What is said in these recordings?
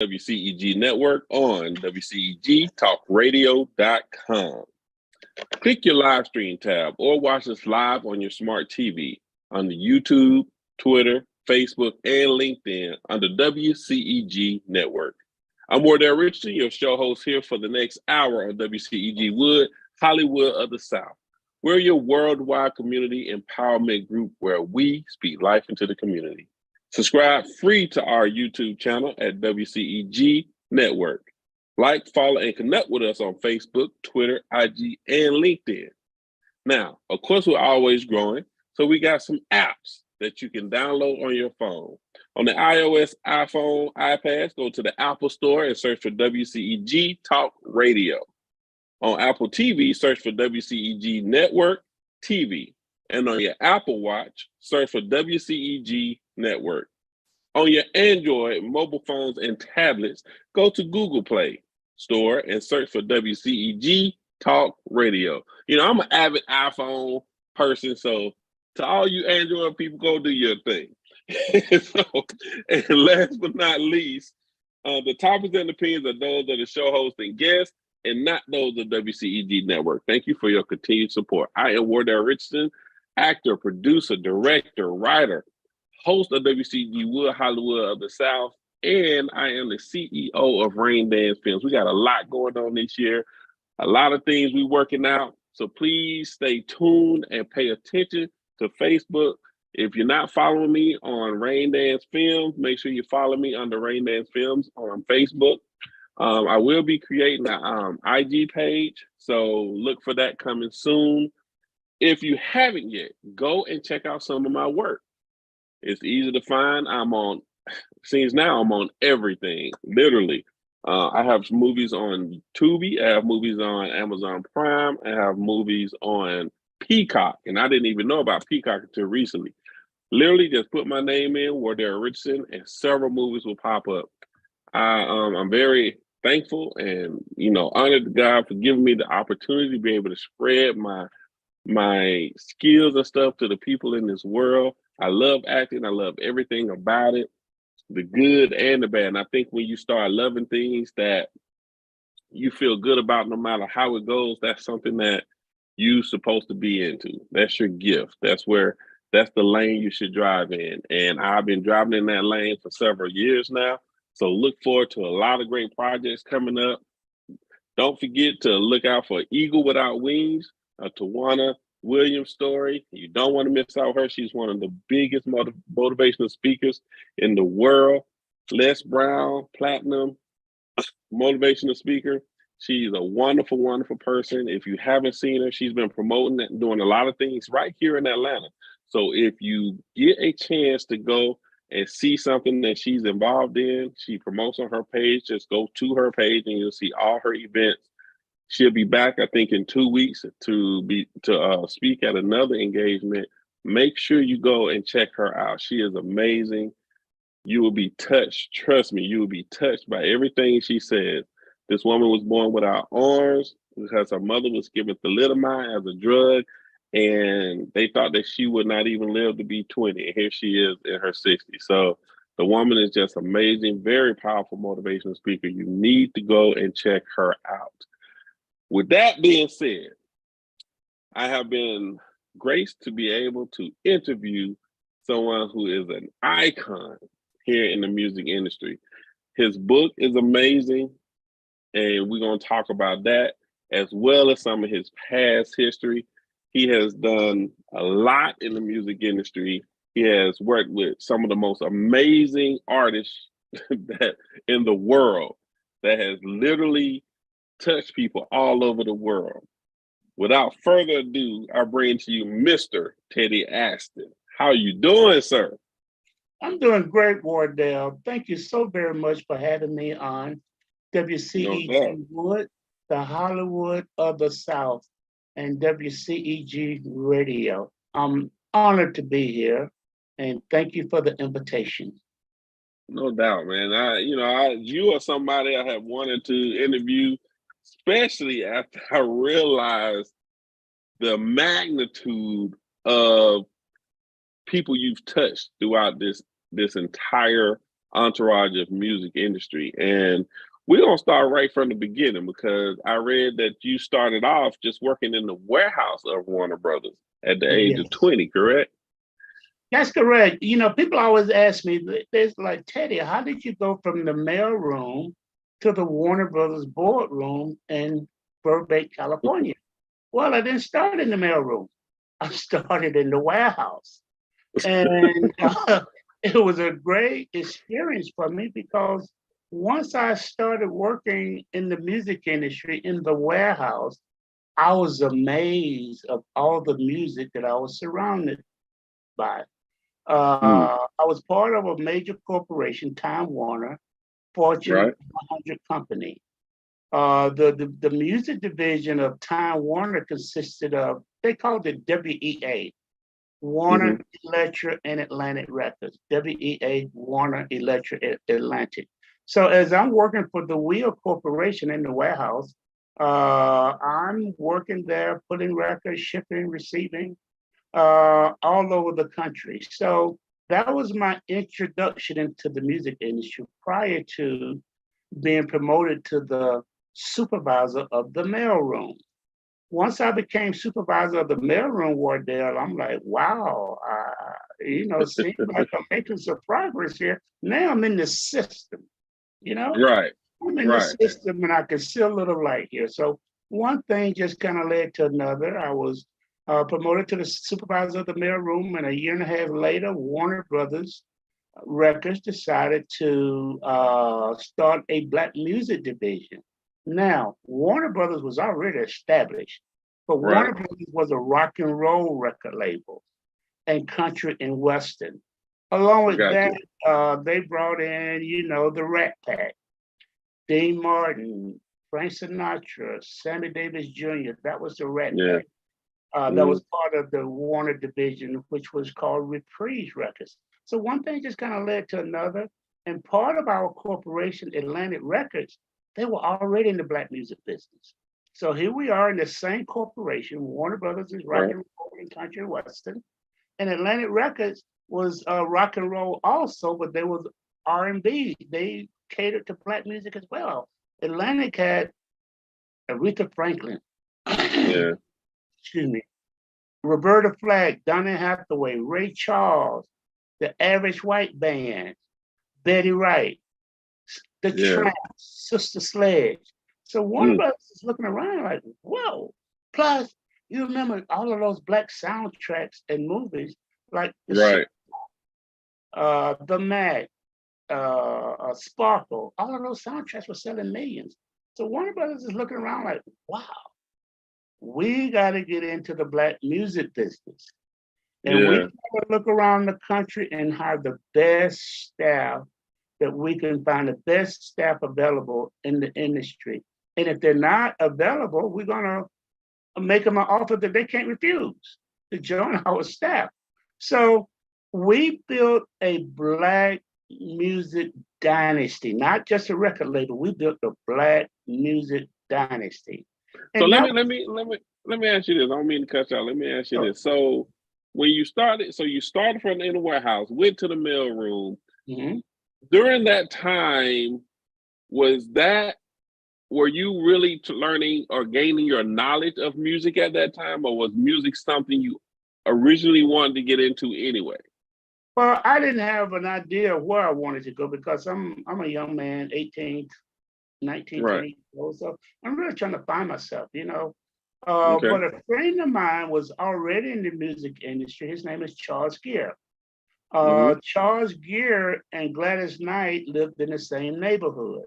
WCEG Network on WCEGTalkRadio.com. Click your live stream tab or watch us live on your smart TV on the YouTube, Twitter, Facebook, and LinkedIn under WCEG Network. I'm Wardell Richardson, your show host here for the next hour on WCEGWood, Hollywood of the South. We're your worldwide community empowerment group where we speak life into the community. Subscribe free to our YouTube channel at WCEG Network. Like, follow, and connect with us on Facebook, Twitter, IG, and LinkedIn. Now, of course, we're always growing, so we got some apps that you can download on your phone. On the iOS, iPhone, iPads, go to the Apple Store and search for WCEG Talk Radio. On Apple TV, search for WCEG Network TV. And on your Apple Watch, search for WCEG Network. On your Android, mobile phones, and tablets, go to Google Play Store and search for WCEG Talk Radio. You know, I'm an avid iPhone person, so to all you Android people, go do your thing. And last but not least, the topics and opinions are those of the show host and guests, and not those of WCEG Network. Thank you for your continued support. I am Wardell Richardson, actor, producer, director, writer, host of WCEGWood Hollywood of the South, and I am the CEO of Rain Dance Films. We got a lot going on this year, a lot of things we're working out. So please stay tuned and pay attention to Facebook. If you're not following me on Rain Dance Films, make sure you follow me under Rain Dance Films on Facebook. I will be creating an IG page, so look for that coming soon. If you haven't yet, go and check out some of my work. It's easy to find. I'm on everything, literally. I have movies on Tubi, I have movies on Amazon Prime, I have movies on Peacock, and I didn't even know about Peacock until recently. Literally just put my name in, Wardell Richardson, and several movies will pop up. I'm very thankful and, honored to God for giving me the opportunity to be able to spread my skills and stuff to the people in this world. I love acting. I love everything about it, the good and the bad. And I think when you start loving things that you feel good about, no matter how it goes, that's something that you're supposed to be into. That's your gift. That's the lane you should drive in. And I've been driving in that lane for several years now. So look forward to a lot of great projects coming up. Don't forget to look out for Eagle Without Wings, a Tawana Williams story. You don't want to miss out her. She's one of the biggest motivational speakers in the world. Les Brown, platinum motivational speaker. She's a wonderful, wonderful person. If you haven't seen her, she's been promoting and doing a lot of things right here in Atlanta. So if you get a chance to go and see something that she's involved in, she promotes on her page. Just go to her page and you'll see all her events. She'll be back, I think, in 2 weeks to speak at another engagement. Make sure you go and check her out. She is amazing. You will be touched. Trust me, you will be touched by everything she says. This woman was born without arms because her mother was given thalidomide as a drug, and they thought that she would not even live to be 20. And here she is in her 60s. So the woman is just amazing, very powerful motivational speaker. You need to go and check her out. With that being said, I have been graced to be able to interview someone who is an icon here in the music industry. His book is amazing, and we're going to talk about that as well as some of his past history. He has done a lot in the music industry. He has worked with some of the most amazing artists that in the world that has literally touched people all over the world. Without further ado, I bring to you Mr. Teddy Astin. How you doing, sir? I'm doing great, Wardell. Thank you so very much for having me on WCEGWood, the Hollywood of the South, and WCEG Radio. I'm honored to be here, and thank you for the invitation. No doubt, man. You are somebody I have wanted to interview, especially after I realized the magnitude of people you've touched throughout this entire entourage of music industry. And we're gonna start right from the beginning because I read that you started off just working in the warehouse of Warner Brothers at the age of Yes, 20, correct? that's correct. You know, people always ask me, there's like, Teddy, how did you go from the mailroom to the Warner Brothers boardroom in Burbank, California? Well, I didn't start in the mailroom. I started in the warehouse. And it was a great experience for me because once I started working in the music industry in the warehouse, I was amazed of all the music that I was surrounded by. Mm, I was part of a major corporation, Time Warner, Fortune right. 100 company. The music division of Time Warner consisted of, they called it WEA, Hmm. Warner Electric and Atlantic Records, WEA, Warner Electric Atlantic. So as I'm working for the Wheel Corporation in the warehouse, I'm working there, putting records, shipping, receiving, all over the country. So that was my introduction into the music industry prior to being promoted to the supervisor of the mailroom. Once I became supervisor of the mailroom, Wardell, I'm like, wow, seems like I'm making some progress here. Now I'm in the system, you know, Right. I'm in the Right. system and I can see a little light here. So one thing just kind of led to another. I was promoted to the supervisor of the mailroom, and a year and a half later, Warner Brothers Records decided to start a black music division. Now, Warner Brothers was already established, but Right. Warner Brothers was a rock and roll record label and country and western. Along with that, Gotcha. they brought in, the Rat Pack, Dean Martin, Frank Sinatra, Sammy Davis Jr. That was the Rat Yeah. Pack. That Mm. was part of the Warner division, which was called Reprise Records. So one thing just kind of led to another. And part of our corporation, Atlantic Records, they were already in the black music business. So here we are in the same corporation. Warner Brothers is rock Right. and roll and country and western, and Atlantic Records was rock and roll also, but they was R&B. They catered to black music as well. Atlantic had Aretha Franklin, Yeah. excuse me, Roberta Flack, Donny Hathaway, Ray Charles, the Average White Band, Betty Wright, the Yeah. Tramps, Sister Sledge. So Warner Mm. Brothers is looking around like, whoa. Plus, you remember all of those black soundtracks and movies like Right. The Mac, Sparkle. All of those soundtracks were selling millions. So Warner Brothers is looking around like, wow, we got to get into the black music business. And we Yeah. gotta look around the country and hire the best staff that we can find, the best staff available in the industry. And if they're not available, we're gonna make them an offer that they can't refuse to join our staff. So we built a black music dynasty, not just a record label. We built a black music dynasty. So And that was let me ask you this. I don't mean to cut you out. Let me ask you so, this. So when you started, you started from in the warehouse, went to the mail room. mhm. During that time, was that were you really learning or gaining your knowledge of music at that time, or was music something you originally wanted to get into anyway? Well, I didn't have an idea of where I wanted to go because I'm a young man, 18, 19, Right. 20 years old. So I'm really trying to find myself. Okay. But a friend of mine was already in the music industry. His name is Charles Gear. Hmm. Charles Gear and Gladys Knight lived in the same neighborhood.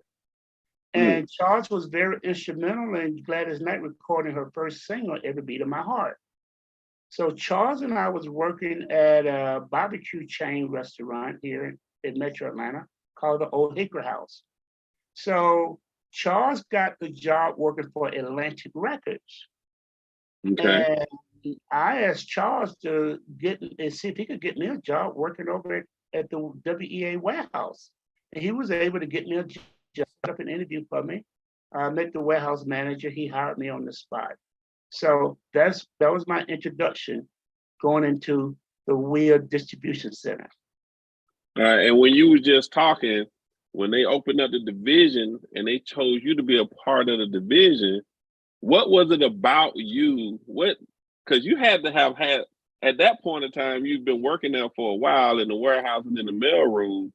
Mm. And Charles was very instrumental in Gladys Knight recording her first single, Every Beat of My Heart. So Charles and I was working at a barbecue chain restaurant here in Metro Atlanta called the Old Hickory House. So Charles got the job working for Atlantic Records. Okay. And I asked Charles to get and see if he could get me a job working over at the WEA warehouse. And he was able to get me a job, set up an interview for me. I met the warehouse manager. He hired me on the spot. So that was my introduction going into the Wheel Distribution Center. And when you were just talking, when they opened up the division and they chose you to be a part of the division, what was it about you? Because you had to have had, at that point in time, you've been working there for a while in the warehouse and in the mailroom.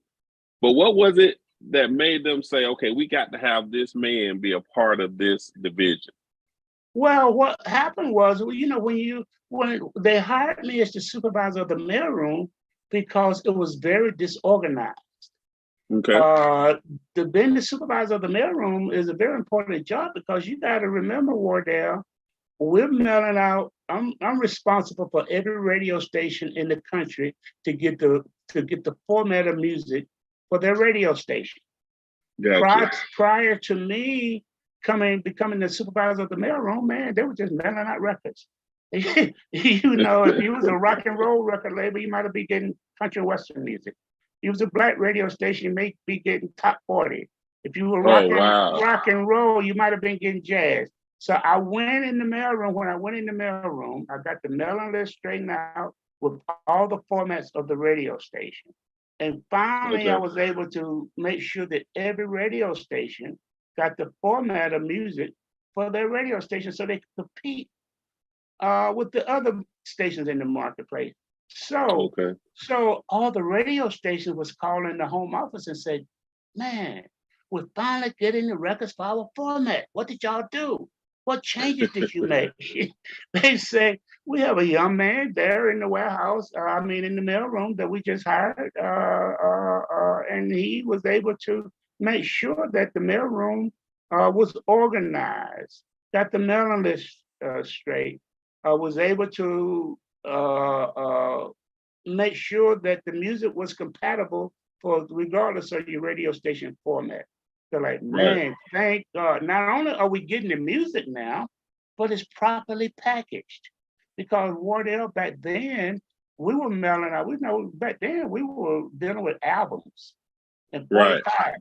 But what was it that made them say, okay, we got to have this man be a part of this division? Well, what happened was, you know, when they hired me as the supervisor of the mailroom because it was very disorganized. Okay. Being the supervisor of the mailroom is a very important job because you got to remember, Wardell, we're mailing out. I'm responsible for every radio station in the country to get the format of music for their radio station. Gotcha. Prior to me becoming the supervisor of the mailroom, man, they were just mailing out records. You know, if you was a rock and roll record label, you might have been getting country and western music. If you was a black radio station, you may be getting top 40. If you were rock and roll, you might have been getting jazz. So I went in the mailroom. When I went in the mailroom, I got the mailing list straightened out with all the formats of the radio station. And finally, I was able to make sure that every radio station got the format of music for their radio station so they could compete with the other stations in the marketplace. So all the radio stations was calling the home office and said, man, we're finally getting the records for our format. What did y'all do? What changes did you make? They say, we have a young man there in the warehouse, in the mailroom that we just hired, and he was able to make sure that the mailroom was organized, got the mailing list straight, was able to make sure that the music was compatible for regardless of your radio station format. They're like, man, thank God. Not only are we getting the music now, but it's properly packaged. Because Wardell, back then, we were mailing out, back then we were dealing with albums and 45s.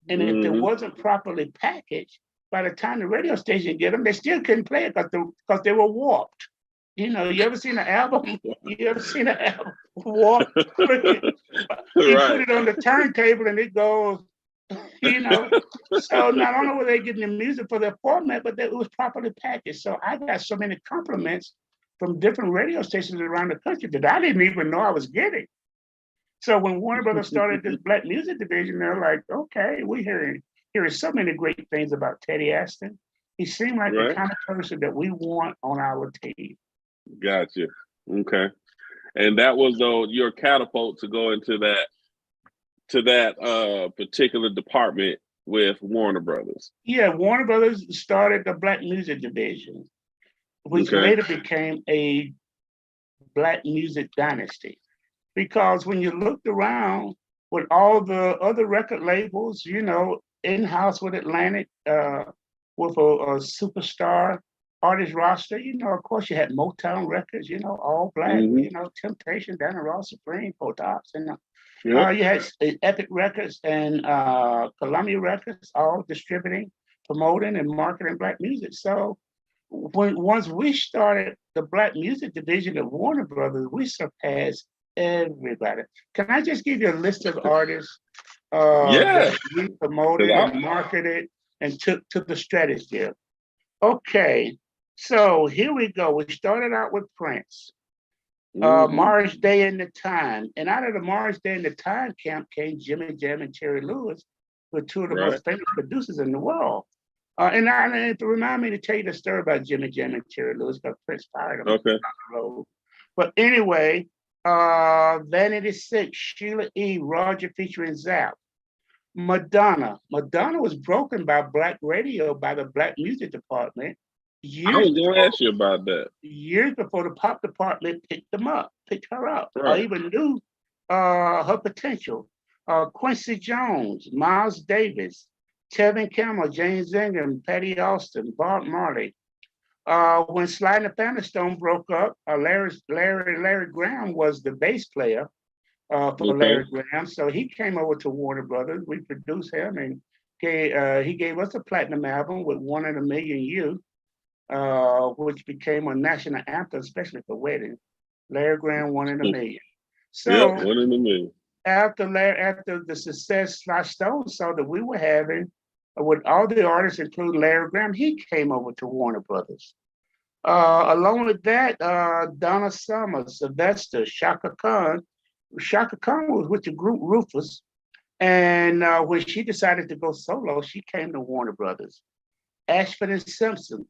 And if it wasn't properly packaged, by the time the radio station get them, they still couldn't play it because they were warped. You know, you ever seen an album? You ever seen an album warped? You put it on the turntable and it goes, you know. So not only were they getting the music for their format, but it was properly packaged. So I got so many compliments from different radio stations around the country that I didn't even know I was getting. So when Warner Brothers started this black music division, they're like, okay, we're hearing so many great things about Teddy Astin. He seemed like the kind of person that we want on our team. Gotcha. Okay. And that was your catapult to go into that particular department with Warner Brothers. Yeah, Warner Brothers started the black music division, which later became a black music dynasty. Because when you looked around with all the other record labels, you know, in-house with Atlantic, with a superstar artist roster, you know, of course you had Motown Records, you know, all black, you know, Temptation, Diana Ross, Supreme, Potops, and you had Epic Records and Columbia Records, all distributing, promoting, and marketing black music. So once we started the black music division of Warner Brothers, we surpassed everybody. Can I just give you a list of artists that we promoted and marketed and took to the stratosphere? Okay, so here we go. We started out with Prince. Mars Day and the Time. And out of the Mars Day and the Time camp came Jimmy Jam and Terry Lewis, who are two of the most famous producers in the world. And to remind me to tell you the story about Jimmy Jam and Terry Lewis, because Prince fired them on the road. But anyway, Vanity 6, Sheila E., Roger featuring Zapp. Madonna. Madonna was broken by black radio, by the black music department. I was going to ask you about that. Years before the pop department picked her up, or even knew her potential. Quincy Jones, Miles Davis, Tevin Campbell, James Ingram, Patty Austin, Bob Marley. When Sly and the Family Stone broke up, Larry Graham was the bass player for Larry Graham. So he came over to Warner Brothers. We produced him, and he gave us a platinum album with One in a Million You, which became a national anthem, especially for weddings. Larry Graham, One in a Million. So One in a Million. after the success Sly Stone saw that we were having with all the artists, including Larry Graham, he came over to Warner Brothers. Along with that, Donna Summer, Sylvester, Shaka Khan. Shaka Khan was with the group Rufus. And when she decided to go solo, she came to Warner Brothers. Ashford and Simpson,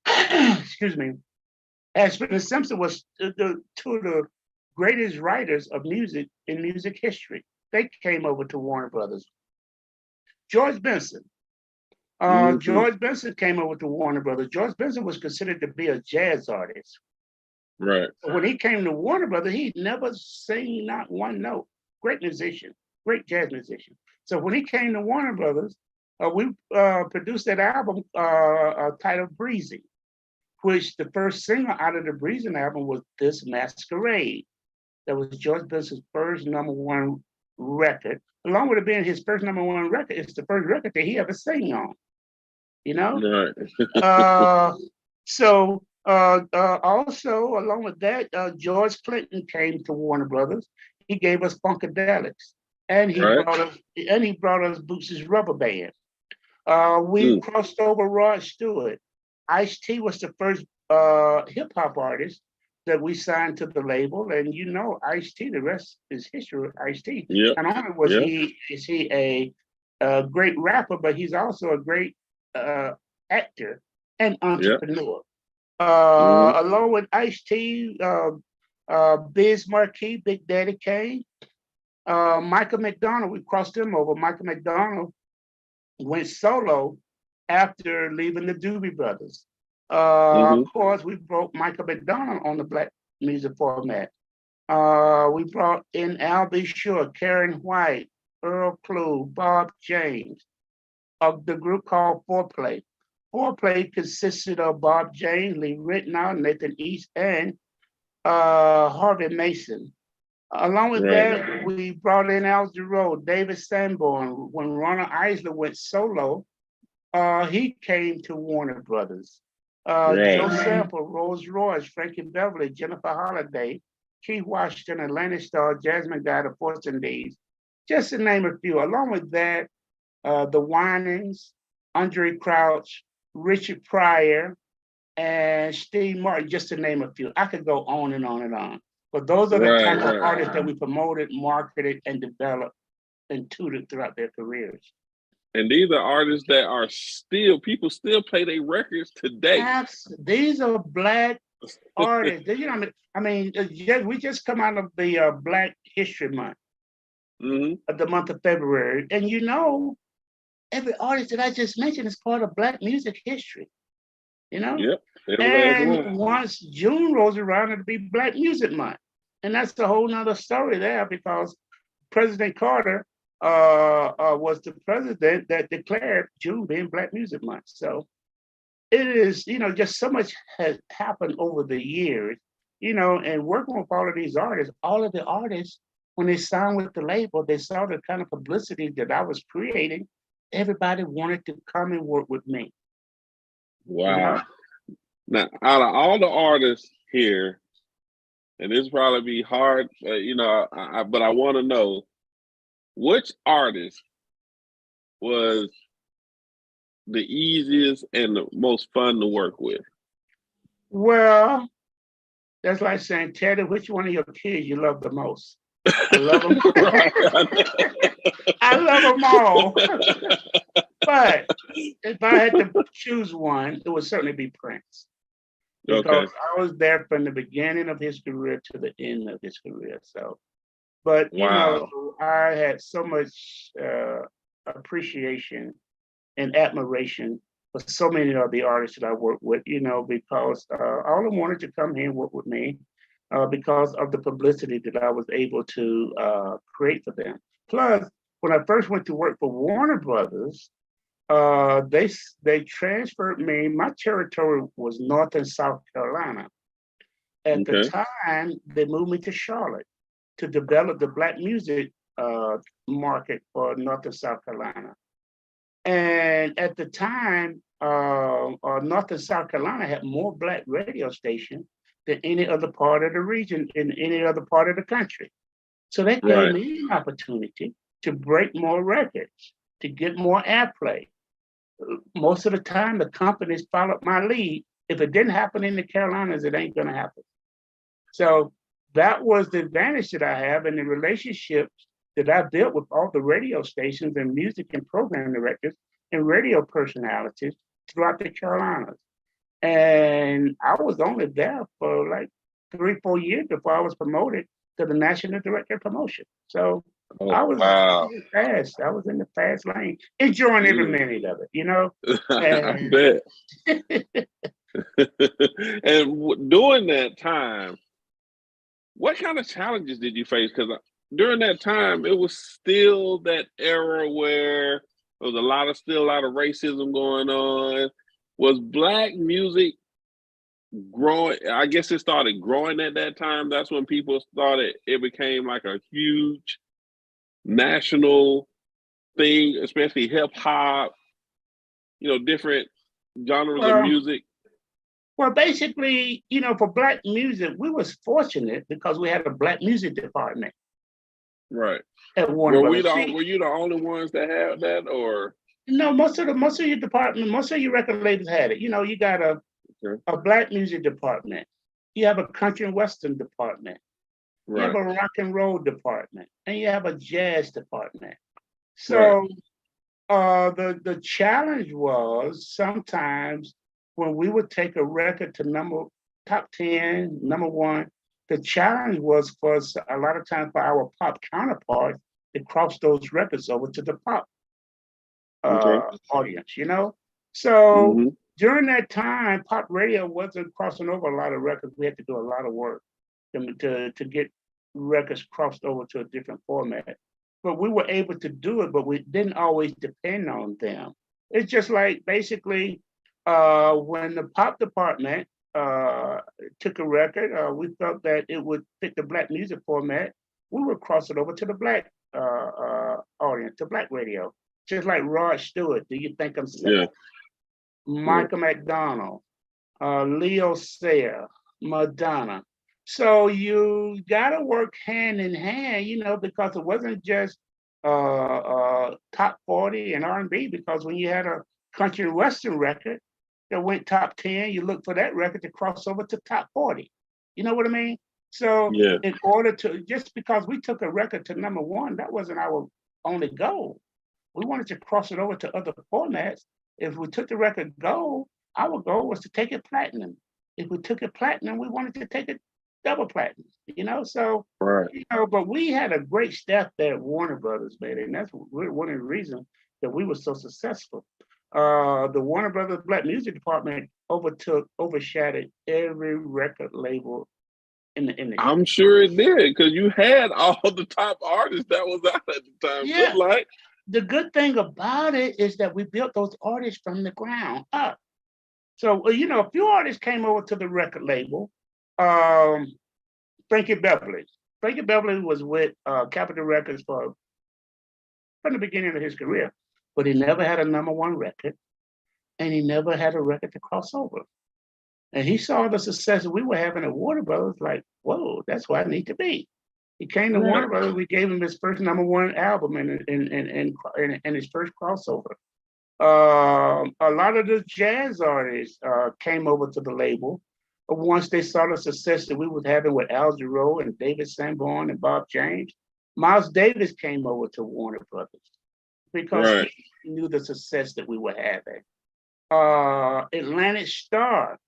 excuse me, Ashford and Simpson was two of the greatest writers of music in music history. They came over to Warner Brothers. George Benson. George Benson came over to Warner Brothers. George Benson was considered to be a jazz artist. Right. When he came to Warner Brothers, he never sang not one note. Great musician, great jazz musician. So when he came to Warner Brothers, we produced that album titled Breezy, which the first single out of the Breezy album was This Masquerade. That was George Benson's first #1 record. Along with it being his first #1 record, it's the first record that he ever sang on. You know? Right. Also, along with that, George Clinton came to Warner Brothers. He gave us Funkadelics, and he brought us Boots's Rubber Band. We crossed over Rod Stewart. Ice-T was the first hip hop artist that we signed to the label, and you know Ice-T. The rest is history with Ice-T. Yep. Not only was he a great rapper, but he's also a great actor and entrepreneur. Along with Ice-T, Biz Markie, Big Daddy Kane, Michael McDonald, we crossed him over. Michael McDonald went solo after leaving the Doobie Brothers. Of course, we brought Michael McDonald on the black music format. We brought in Al B. Sure, Karen White, Earl Klugh, Bob James, of the group called Foreplay. Foreplay consisted of Bob James, Lee Ritenour, Nathan East, and Harvey Mason. Along with that, we brought in Al Jarreau, David Sanborn. When Ronald Isler went solo, he came to Warner Brothers. Joe Sample, Rose Royce, Frankie Beverly, Jennifer Holliday, Keith Washington, Atlantic Star, Jasmine Guy, The Fortune Days, just to name a few. Along with that, the Winans, Andre Crouch, Richard Pryor, and Steve Martin, just to name a few. I could go on and on and on. But those are the type of artists that we promoted, marketed, and developed and tutored throughout their careers. And these are artists that are people still play their records today. These are black artists. You know, we just come out of the Black History Month, of the month of February. And you know, every artist that I just mentioned is part of Black music history. You know? Yep. And once June rolls around, it'll be Black Music Month. And that's a whole nother story there, because President Carter was the president that declared June being Black Music Month. So it is, you know, just so much has happened over the years, you know, and working with all of these artists, all of the artists, when they signed with the label, they saw the kind of publicity that I was creating. Everybody wanted to come and work with me. Wow. You know? Now, out of all the artists here, and this probably be hard, you know, but I want to know, which artist was the easiest and the most fun to work with? Well, that's like saying, Teddy, which one of your kids you love the most? I love them. I love them all. But if I had to choose one, it would certainly be Prince. Because I was there from the beginning of his career to the end of his career. So, but you know, I had so much appreciation and admiration for so many of the artists that I worked with, you know, because all of them wanted to come here and work with me because of the publicity that I was able to create for them. Plus, when I first went to work for Warner Brothers, they transferred me. My territory was North and South Carolina. At the time, they moved me to Charlotte to develop the Black music market for North and South Carolina. And at the time, North and South Carolina had more Black radio stations than any other part of the region in any other part of the country. So that gave Right. me an opportunity to break more records, to get more airplay. Most of the time, the companies followed my lead. If it didn't happen in the Carolinas, it ain't gonna happen. So that was the advantage that I have in the relationships that I built with all the radio stations and music and program directors and radio personalities throughout the Carolinas. And I was only there for like 3-4 years before I was promoted to the national director of promotion. So Oh, I was wow. fast. I was in the fast lane, enjoying every minute of it, you know. I And bet. And during that time, what kind of challenges did you face? Because during that time, it was still that era where there was still a lot of racism going on. Was Black music growing? I guess it started growing at that time. That's when people started. It became like a huge national thing, especially hip hop. Different genres of well, music. well, basically, for Black music, we was fortunate because we had a Black music department Right. at Warner Brothers. Were you the only ones that had that, or No, most of your department, most of your record labels had it. You got okay. a Black music department. You have a country and western department. You have Right. a rock and roll department, and you have a jazz department. Right. So the challenge was sometimes when we would take a record to top 10, number one, the challenge was for us a lot of times for our pop counterparts to cross those records over to the pop Okay. audience, So Mm-hmm. during that time, pop radio wasn't crossing over a lot of records. We had to do a lot of work to get records crossed over to a different format. But we were able to do it, but we didn't always depend on them. It's just like basically when the pop department took a record, we felt that it would fit the Black music format. We would cross it over to the Black audience, to Black radio. Just like Rod Stewart, Do You Think I'm Sad? Yeah. Michael McDonald, Leo Sayer, Madonna. So you got to work hand in hand, because it wasn't just top 40 and R&B. Because when you had a country and western record that went top 10, you look for that record to cross over to top 40. You know what I mean? So Yeah. in order to, just because we took a record to number one, that wasn't our only goal. We wanted to cross it over to other formats. If we took the record gold, our goal was to take it platinum. If we took it platinum, we wanted to take it double platinum, So, Right. But we had a great staff there at Warner Brothers, man, and that's one of the reasons that we were so successful. The Warner Brothers Black Music Department overshadowed every record label in the industry. I'm sure it did, because you had all the top artists that was out at the time. Yeah. Like, the good thing about it is that we built those artists from the ground up. So, a few artists came over to the record label. Frankie Beverly. Frankie Beverly was with Capitol Records from the beginning of his career, but he never had a number one record, and he never had a record to cross over. And he saw the success we were having at Warner Brothers, like, whoa, that's where I need to be. He came to Warner Brothers. We gave him his first number one album and his first crossover. A lot of the jazz artists came over to the label once they saw the success that we was having with Al Jarreau and David Sanborn and Bob James. Miles Davis came over to Warner Brothers because he knew the success that we were having. Atlantic Star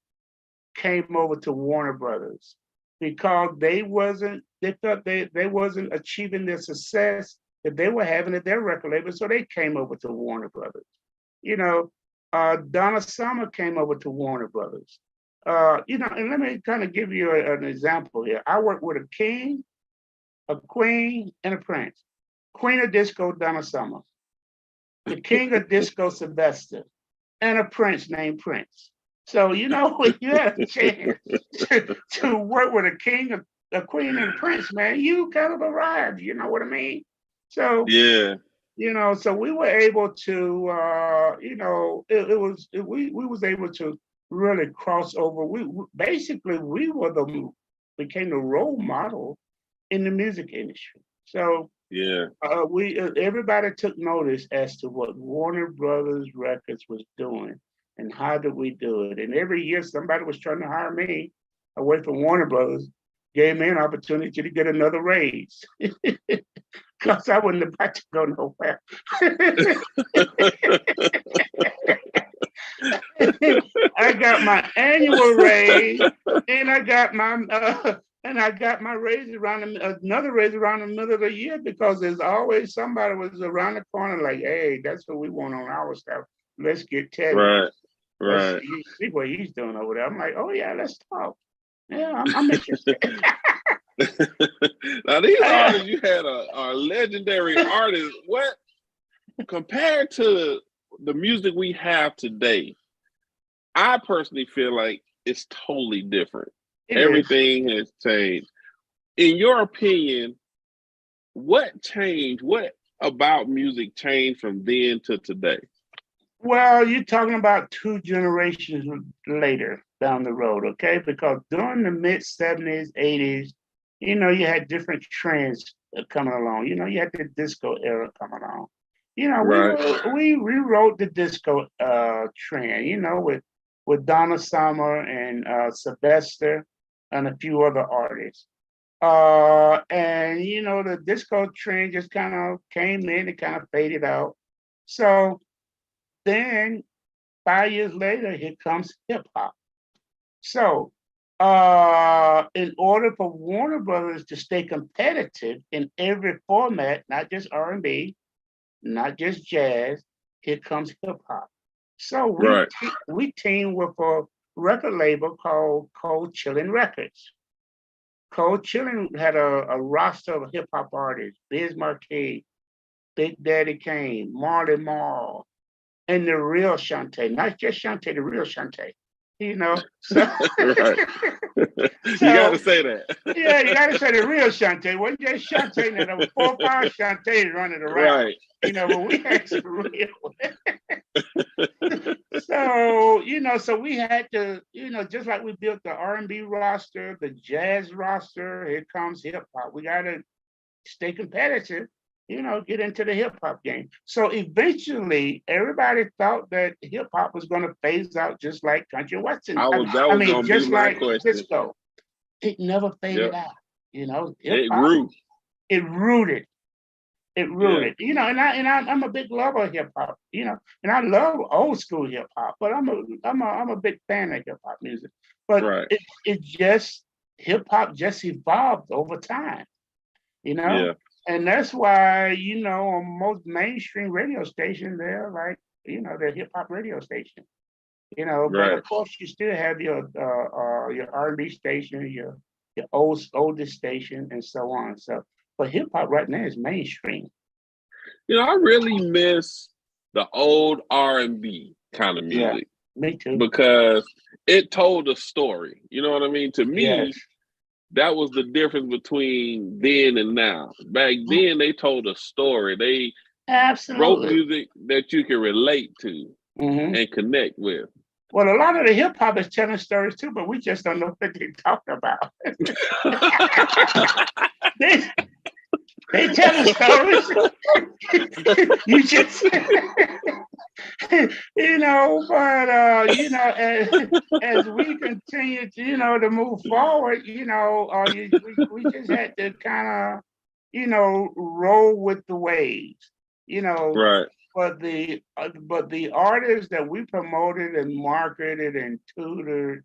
came over to Warner Brothers because they felt they wasn't achieving the success that they were having at their record label, so they came over to Warner Brothers. Donna Summer came over to Warner Brothers. And let me kind of give you an example here. I worked with a king, a queen, and a prince. Queen of disco, Donna Summer. The king of disco, Sylvester, and a prince named Prince. So, when you had a chance to work with a king, a queen, and a prince, man, you kind of arrived, you know what I mean? So, yeah. So we were able to, we was able to really cross over. We became the role model in the music industry. So Yeah. we everybody took notice as to what Warner Brothers Records was doing and how did we do it. And every year somebody was trying to hire me away from Warner Brothers, gave me an opportunity to get another raise. Because I wouldn't about to go nowhere. I got my annual raise, and I got my raise another raise around the middle of the year because there's always somebody was around the corner like, hey, that's what we want on our stuff. Let's get Teddy. Right. Let's Right. see what he's doing over there. I'm like, oh yeah, let's talk. Yeah, I'm interested. Now these artists, you had a legendary artist. What compared to the music we have today? I personally feel like it's totally different. Everything has changed. In your opinion, what changed? What about music changed from then to today? Well, you're talking about two generations later down the road, okay? Because during the mid 70s, 80s, you had different trends coming along. You had the disco era coming along. Right. We rewrote the disco trend, with Donna Summer and Sylvester and a few other artists. And the disco trend just kind of came in and kind of faded out. So then 5 years later, here comes hip hop. So in order for Warner Brothers to stay competitive in every format, not just R&B, not just jazz, here comes hip hop. So we teamed with a record label called Cold Chillin' Records. Cold Chillin' had a roster of hip hop artists: Biz Markie, Big Daddy Kane, Marley Marl, and the real Shantae, not just Shantae, the real Shantae. So, Right. You got to say that. Yeah, you got to say the real Shantae. It wasn't just Shantae. There were 4 or 5 Shantaes running around. Right. But we had some real. So we had to, just like we built the R&B roster, the jazz roster. Here comes hip hop. We got to stay competitive. Get into the hip hop game. So eventually, everybody thought that hip hop was going to phase out just like country and western. Just like disco. It never faded out. It grew. It rooted. It rooted. And I'm a big lover of hip hop. And I love old school hip hop. But I'm a big fan of hip hop music. But it just hip hop just evolved over time. Yeah. And that's why, on most mainstream radio stations, they're like, they're hip hop radio station. But of course you still have your R&B station, your oldest station, and so on. So, but hip hop right now is mainstream. I really miss the old R&B kind of music. Yeah, me too. Because it told a story. You know what I mean? To me, that was the difference between then and now. Back then, they told a story. They wrote music that you can relate to and connect with. Well, a lot of the hip hop is telling stories too, but we just don't know what they're talking about. They telling stories. You just, but as we continue to, to move forward, we just had to kind of, roll with the waves, Right. But the artists that we promoted and marketed and tutored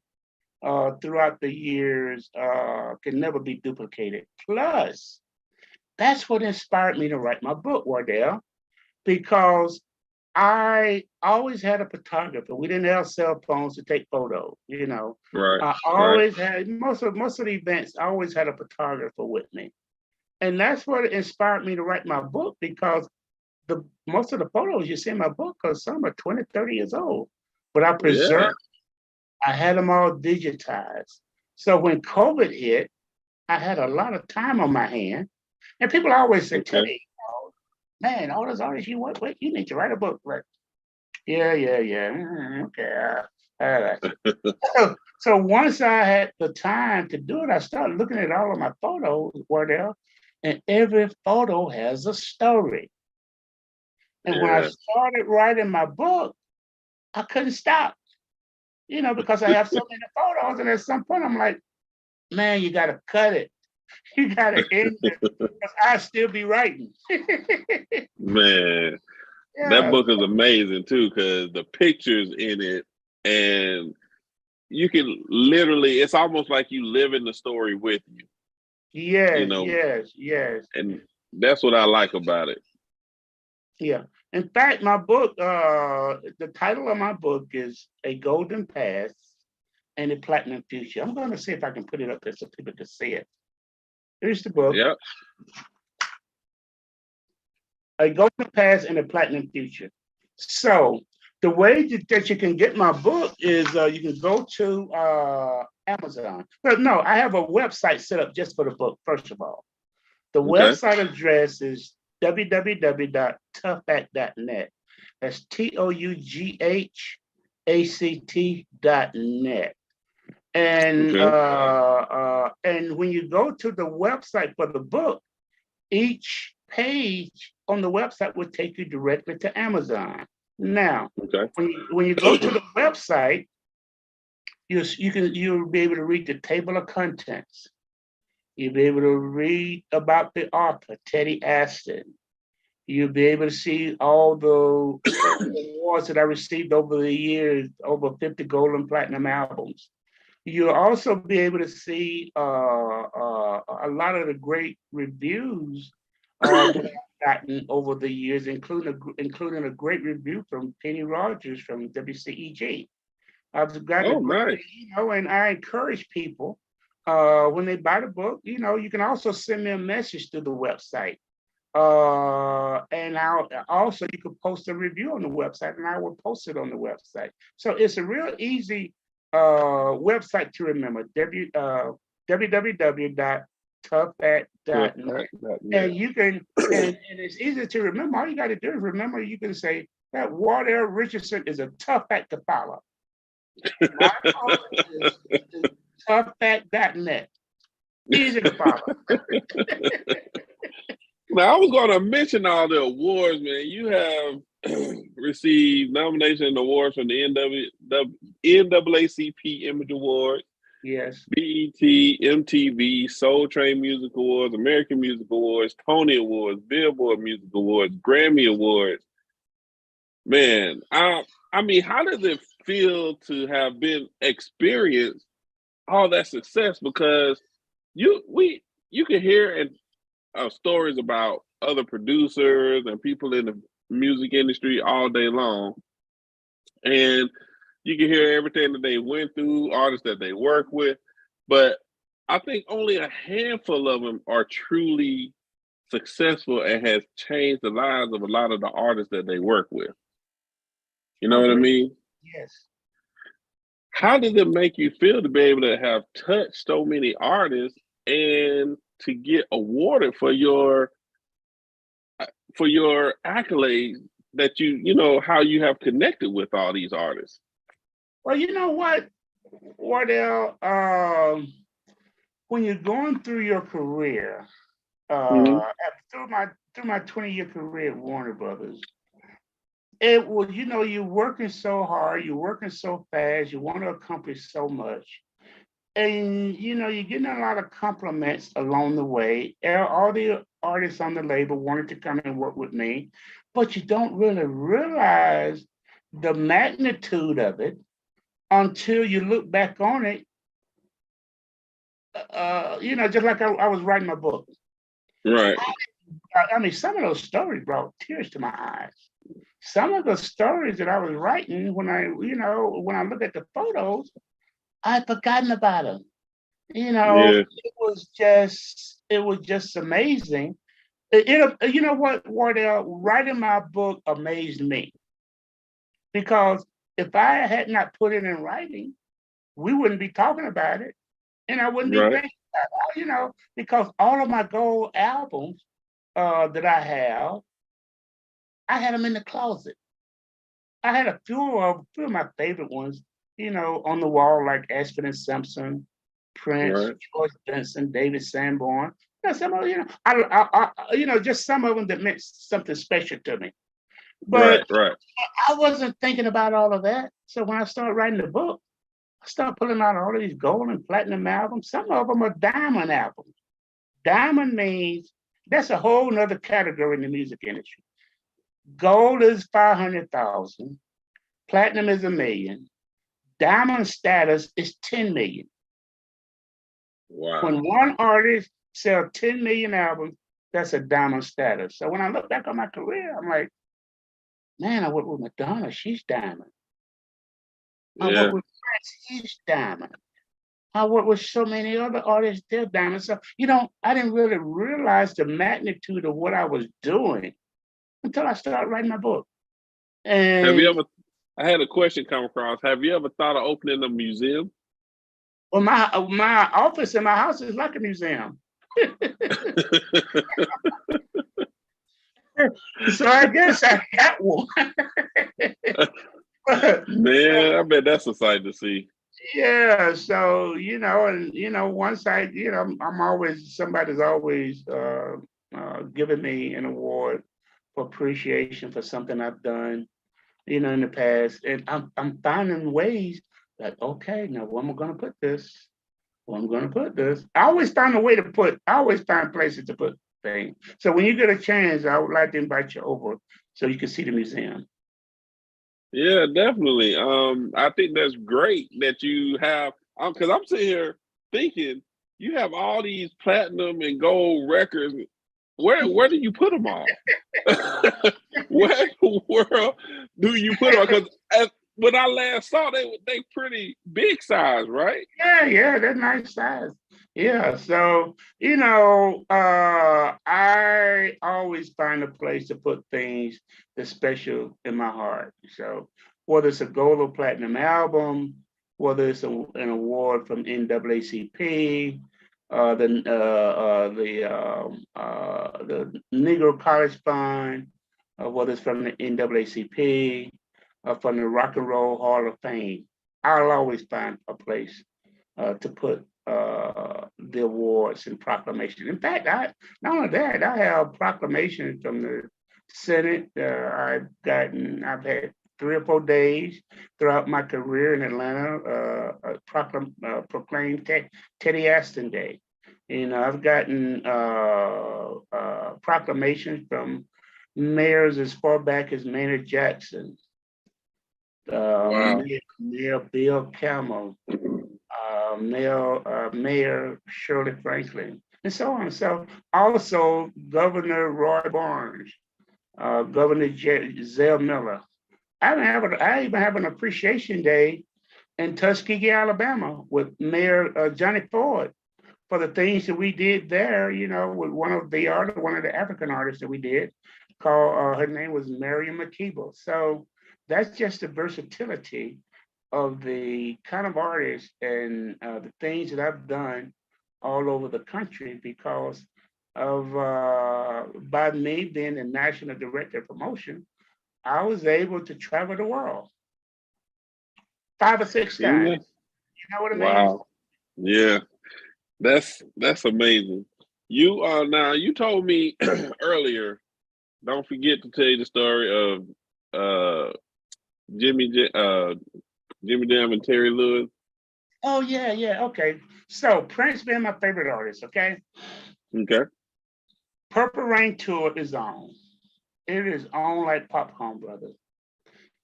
throughout the years can never be duplicated. Plus, that's what inspired me to write my book, Wardell, because I always had a photographer. We didn't have cell phones to take photos, Right. I always had most of the events. I always had a photographer with me, and that's what inspired me to write my book, because most of the photos you see in my book, because some are 20, 30 years old, but I preserved. I had them all digitized. So when COVID hit, I had a lot of time on my hand. And people always say, Teddy, man, all those artists you work with, you need to write a book. Like, yeah. Okay. So once I had the time to do it, I started looking at all of my photos, Wardell, and every photo has a story. And when I started writing my book, I couldn't stop, because I have so many photos. And at some point, I'm like, man, you got to cut it. You got to end it, because I still be writing. Man, that book is amazing too, because the pictures in it, and you can literally, it's almost like you live in the story with you. Yes. And that's what I like about it. Yeah. In fact, my book, the title of my book is A Golden Past and a Platinum Future. I'm going to see if I can put it up there so people can see it. Here's the book. Yep. A Golden Past and a Platinum Future. So the way that you can get my book is you can go to Amazon. But no, I have a website set up just for the book, first of all. The website address is www.toughact.net. That's TOUGHACT.net. And and when you go to the website for the book, each page on the website will take you directly to Amazon. Now, when you go to the website, you'll be able to read the table of contents. You'll be able to read about the author, Teddy Astin. You'll be able to see all the awards that I received over the years, over 50 gold and platinum albums. You'll also be able to see a lot of the great reviews that I've gotten over the years, including a great review from Penny Rogers from WCEG. I've gotten nice. And I encourage people when they buy the book, you can also send me a message through the website. And you can post a review on the website, and I will post it on the website. So it's a real easy website to remember, www.toughact.net. And you can, and it's easy to remember. All you got to do is remember, you can say that Wardell Richardson is a tough act to follow. My phone is toughact.net. Easy to follow. Now, I was going to mention all the awards, man. You have received nomination and awards from the NAACP Image Awards, yes, BET, MTV, Soul Train Music Awards, American Music Awards, Tony Awards, Billboard Music Awards, Grammy Awards. Man, I mean, how does it feel to have been experienced all that success? Because you can hear stories about other producers and people in the music industry all day long, and you can hear everything that they went through, artists that they work with, but I think only a handful of them are truly successful and has changed the lives of a lot of the artists that they work with. You know what I mean? Yes. How does it make you feel to be able to have touched so many artists and to get awarded for your accolades that how you have connected with all these artists? Well, you know what, Wardell, when you're going through your career, through my 20-year career at Warner Brothers, it was, you're working so hard, you're working so fast, you want to accomplish so much. And, you're getting a lot of compliments along the way. All the artists on the label wanted to come and work with me, but you don't really realize the magnitude of it until you look back on it. Just like I was writing my book. Right. I mean, some of those stories brought tears to my eyes. Some of the stories that I was writing, when I look at the photos, I'd forgotten about them. It was just amazing. You know what, Wardell, writing my book amazed me, because if I had not put it in writing, we wouldn't be talking about it, and I wouldn't be thinking about it, because all of my gold albums that I had them in the closet. I had a few of my favorite ones, on the wall, like Ashford and Simpson, Prince, George Benson, David Sanborn. Some of, just some of them that meant something special to me. Right, But right. I wasn't thinking about all of that. So when I started writing the book, I started pulling out all of these gold and platinum albums. Some of them are diamond albums. Diamond means that's a whole nother category in the music industry. Gold is 500,000. Platinum is 1,000,000. Diamond status is 10 million. Wow. When one artist sells 10 million albums, that's a diamond status. So when I look back on my career, I'm like, man, I worked with Madonna, she's diamond. I Yeah. worked with Prince, he's diamond. I worked with so many other artists, they're diamond. So, I didn't really realize the magnitude of what I was doing until I started writing my book. Have you And ever, I had a question come across. Have you ever thought of opening a museum? well, my office in my house is like a museum. So I guess I got one. Man, I bet that's a sight to see. Yeah, so once I'm always somebody's always giving me an award for appreciation for something I've done, in the past, and I'm finding ways that okay, now where am I gonna put this? Where I'm gonna put this? I always find a way to put. I always find places to put things. So when you get a chance, I would like to invite you over so you can see the museum. Yeah, definitely. I think that's great that you have, because I'm sitting here thinking you have all these platinum and gold records. Where do you put them all? Where in the world do you put them? Because when I last saw, they pretty big size, right? Yeah, they're nice size. Yeah, so I always find a place to put things that's special in my heart. So whether it's a gold or platinum album, whether it's an award from NAACP, the Negro College Fund, whether it's from the NAACP, from the Rock and Roll Hall of Fame, I'll always find a place to put the awards and proclamations. In fact, not only that, I have proclamations from the Senate. I've had 3 or 4 days throughout my career in Atlanta, proclaimed Teddy Astin Day. I've gotten proclamations from mayors as far back as Maynard Jackson, Wow. Mayor Bill Campbell, Mayor Shirley Franklin, and so on. So also Governor Roy Barnes, Governor Zell Miller. I even have an appreciation day in Tuskegee, Alabama, with Mayor Johnny Ford for the things that we did there. With one of the African artists that we did, called her name was Miriam Makeba. So that's just the versatility of the kind of artists and the things that I've done all over the country because of by me being the national director of promotion, I was able to travel the world 5 or 6 times. Yeah. You know what I mean? Wow. Yeah. That's amazing. You told me earlier, don't forget to tell you the story of Jimmy Jam and Terry Lewis. Oh yeah. Okay. So Prince being my favorite artist. Okay. Okay. Purple Rain Tour is on. It is on like popcorn, brother.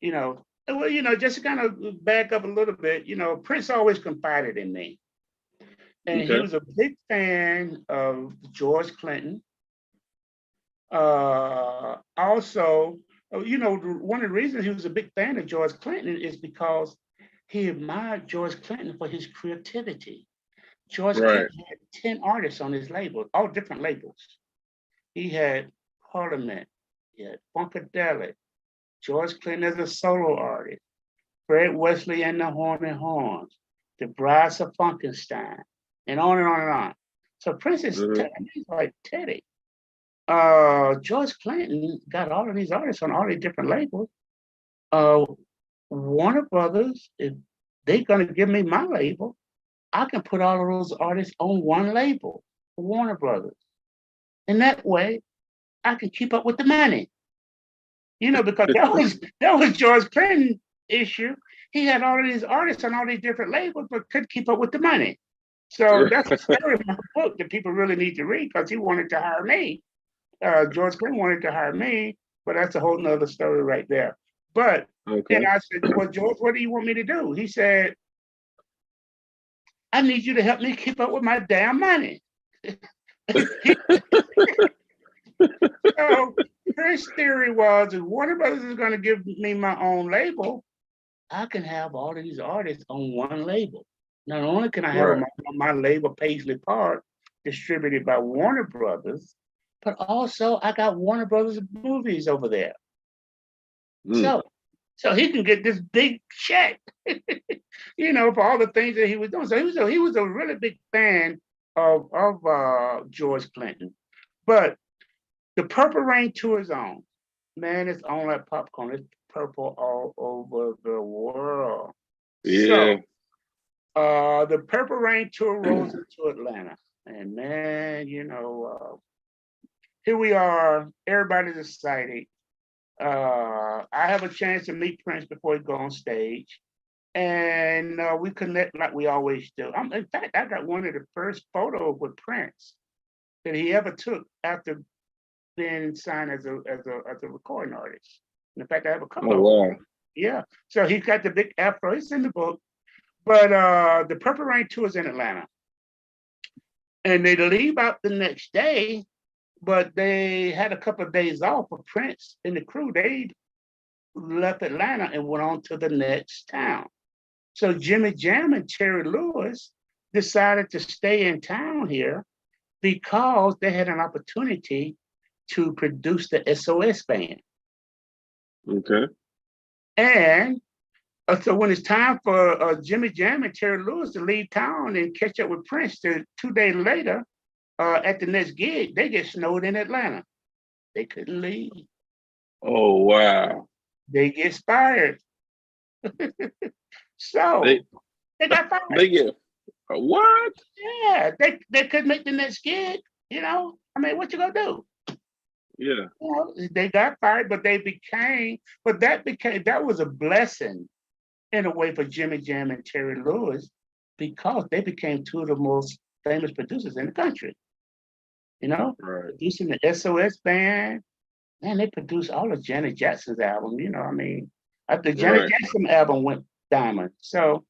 Just to kind of back up a little bit, Prince always confided in me. And he Okay. was a big fan of George Clinton. Also, one of the reasons he was a big fan of George Clinton is because he admired George Clinton for his creativity. George Right. Clinton had 10 artists on his label, all different labels. He had Parliament, he had Funkadelic, George Clinton as a solo artist, Fred Wesley and the Horny Horns, the Brides of Funkenstein, and on and on and on. So Prince is like Teddy. George Clinton got all of these artists on all these different labels. Warner Brothers, if they're gonna give me my label, I can put all of those artists on one label, Warner Brothers. And that way I can keep up with the money. You know, because that was George Clinton's issue. He had all of these artists on all these different labels, but couldn't keep up with the money. So that's a story in my book that people really need to read because he wanted to hire me. George Clinton wanted to hire me, but that's a whole nother story right there. But then I said, well, George, what do you want me to do? He said, I need you to help me keep up with my damn money. So his theory was if Warner Brothers is going to give me my own label, I can have all of these artists on one label. Not only can I have my label Paisley Park distributed by Warner Brothers, but also I got Warner Brothers movies over there. So he can get this big check, you know, for all the things that he was doing. So he was a really big fan of George Clinton. But the Purple Rain tour is on. Man, it's on like popcorn. It's purple all over the world. Yeah. So the Purple Rain tour rolls into Atlanta. And man, you know, here we are. Everybody's excited. I have a chance to meet Prince before he go on stage. And we connect like we always do. In fact, I got one of the first photos with Prince that he ever took after being signed as a recording artist. In fact, I have a couple of them. Yeah. So he's got the big afro. It's in the book. But the Purple Rain tour is in Atlanta. And they leave out the next day, but they had a couple of days off for Prince and the crew. They left Atlanta and went on to the next town. So Jimmy Jam and Terry Lewis decided to stay in town here because they had an opportunity to produce the SOS band. Okay. And so when it's time for Jimmy Jam and Terry Lewis to leave town and catch up with Prince 2 days later at the next gig, they get snowed in Atlanta. They couldn't leave. Oh, wow. They get fired. So they got fired. They get what? Yeah, they couldn't make the next gig, you know? I mean, what you gonna do? Yeah. You know, they got fired, but that was a blessing in a way for Jimmy Jam and Terry Lewis because they became 2 of the most famous producers in the country. You know, producing the SOS band, man, they produced all of Janet Jackson's album. You know, I mean, the Janet Jackson album went diamond. So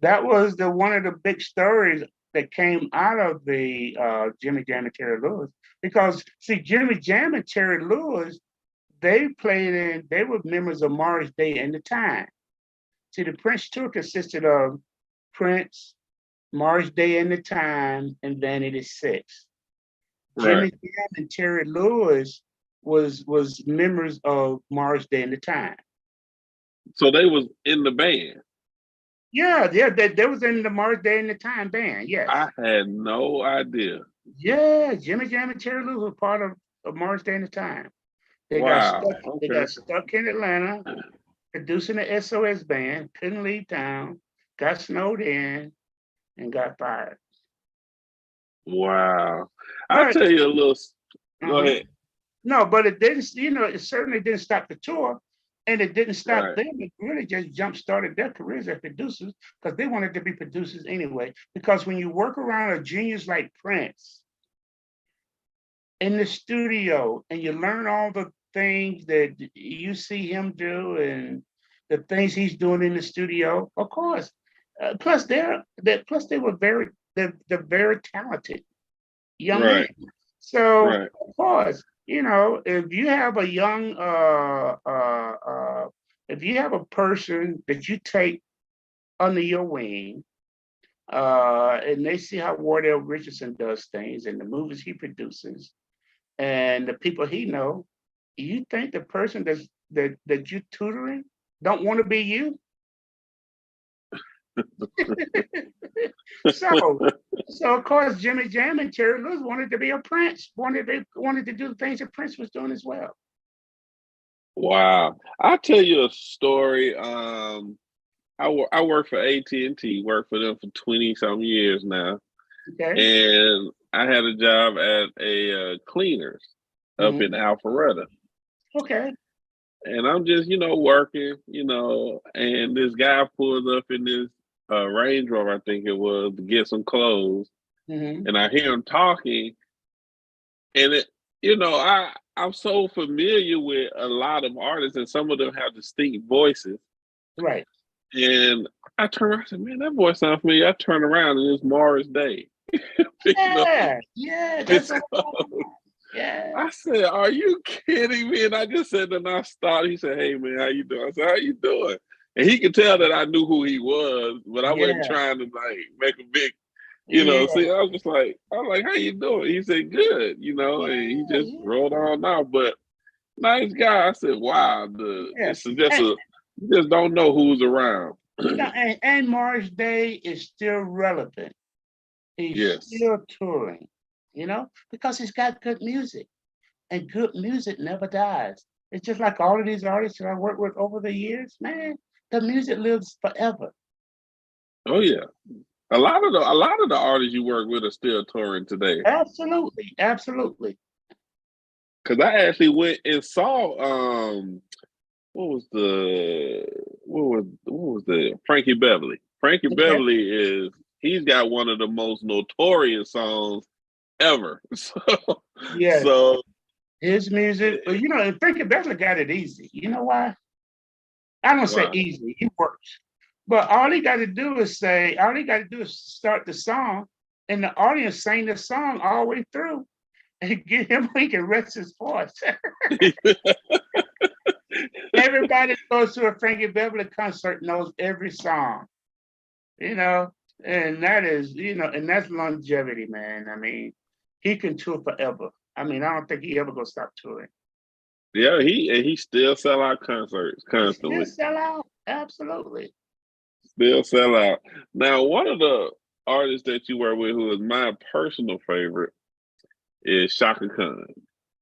that was one of the big stories that came out of the Jimmy Jam and Terry Lewis. Because see, Jimmy Jam and Terry Lewis, they were members of Morris Day and the Time. See, the Prince tour consisted of Prince, Morris Day and the Time, and Vanity 6. Jimmy Jam and Terry Lewis was members of Morris Day and the Time. So they was in the band. Yeah, they was in the Morris Day and the Time band. Yes. I had no idea. Yeah, Jimmy Jam and Terry Lewis were part of Morris Day and the Time. They They got stuck in Atlanta, producing the SOS band, couldn't leave town, got snowed in, and got fired. Wow. I'll tell you a little. Go ahead. No, but it didn't, you know, it certainly didn't stop the tour. And it didn't stop them. It really just jump-started their careers as producers because they wanted to be producers anyway. Because when you work around a genius like Prince in the studio and you learn all the things that you see him do and the things he's doing in the studio, of course. Plus, they were very talented young men. So, of course, you know, if you have a young, if you have a person that you take under your wing, and they see how Wardell Richardson does things and the movies he produces, and the people he know, you think the person that you're tutoring don't want to be you? So of course, Jimmy Jam and Terry Lewis wanted to be a Prince, wanted to do the things that Prince was doing as well. Wow. I'll tell you a story. I work for AT&T, worked for them for 20-some years now. Okay. And I had a job at a cleaners up in Alpharetta. Okay. And I'm just, working, and this guy pulls up in this Range Rover, I think it was, to get some clothes. And I hear him talking, and I'm so familiar with a lot of artists, and some of them have distinct voices. Right. And I turn around and said, man, that voice sounds familiar. I turn around and it's Morris Day. Yeah, that's yeah. I said, are you kidding me? And I just said, and I stopped. He said, hey, man, how you doing? I said, how you doing? And he could tell that I knew who he was, but I wasn't trying to make a big, see, I was just like, how you doing? He said, good, and he just rolled on out. But nice guy. I said, wow, this is just you just don't know who's around. And Morris Day is still relevant. He's still touring, because he's got good music, and good music never dies. It's just like all of these artists that I worked with over the years, man, the music lives forever. Oh yeah. A lot of the artists you work with are still touring today. Absolutely, absolutely. Because I actually went and saw what was the Frankie Beverly. Frankie Beverly he's got one of the most notorious songs ever. So his music, but Frankie Beverly got it easy. You know why? I don't say easy, he works. But all he got to do is start the song, and the audience sing the song all the way through, and get him he can rest his voice. Everybody that goes to a Frankie Beverly concert knows every song, and that is, and that's longevity, man. I mean, he can tour forever. I mean, I don't think he ever gonna stop touring. Yeah, he still sell out concerts constantly. Still sell out, absolutely. Still sell out. Now, one of the artists that you work with who is my personal favorite is Chaka Khan.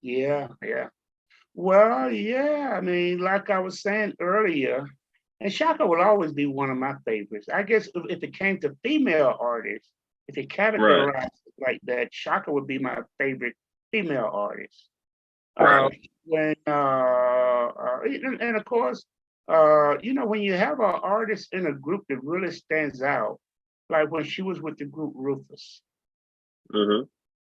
Yeah. Well, I mean, like I was saying earlier, and Chaka will always be one of my favorites. I guess if it came to female artists, if it categorized like that, Chaka would be my favorite female artist. Right. And of course, when you have an artist in a group that really stands out, like when she was with the group Rufus.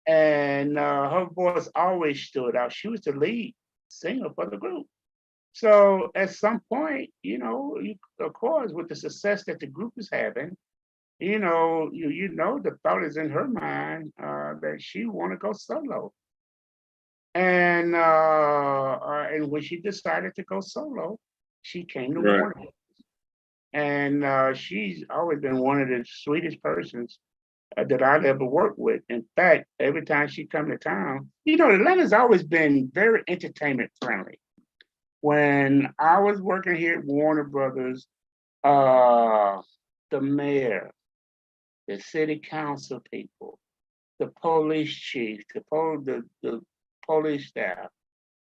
And her voice always stood out. She was the lead singer for the group. So at some point, of course, with the success that the group is having, the thought is in her mind that she want to go solo. And when she decided to go solo, she came to Warner. And she's always been one of the sweetest persons that I've ever worked with. In fact, every time she come to town, Atlanta's always been very entertainment friendly. When I was working here at Warner Brothers, the mayor, the city council people, the police chief, the police staff,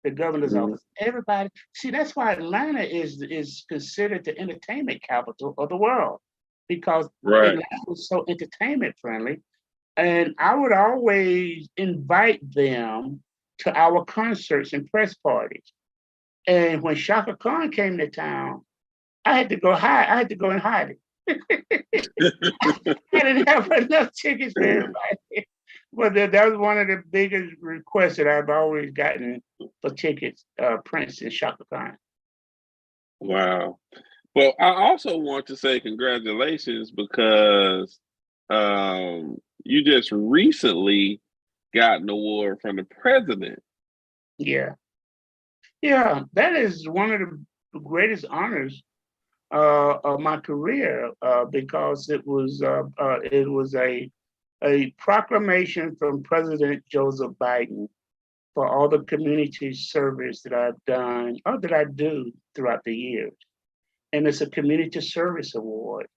the governor's office, everybody. See, that's why Atlanta is considered the entertainment capital of the world, because Atlanta was so entertainment friendly. And I would always invite them to our concerts and press parties. And when Chaka Khan came to town, I had to go and hide it. I didn't have enough tickets for everybody. Well, that was one of the biggest requests that I've always gotten for tickets, Prince and Chaka Khan. Wow. Well, I also want to say congratulations because you just recently got an award from the president. Yeah, that is one of the greatest honors of my career because it was a proclamation from President Joseph Biden for all the community service that I've done or that I do throughout the years. And it's a community service award.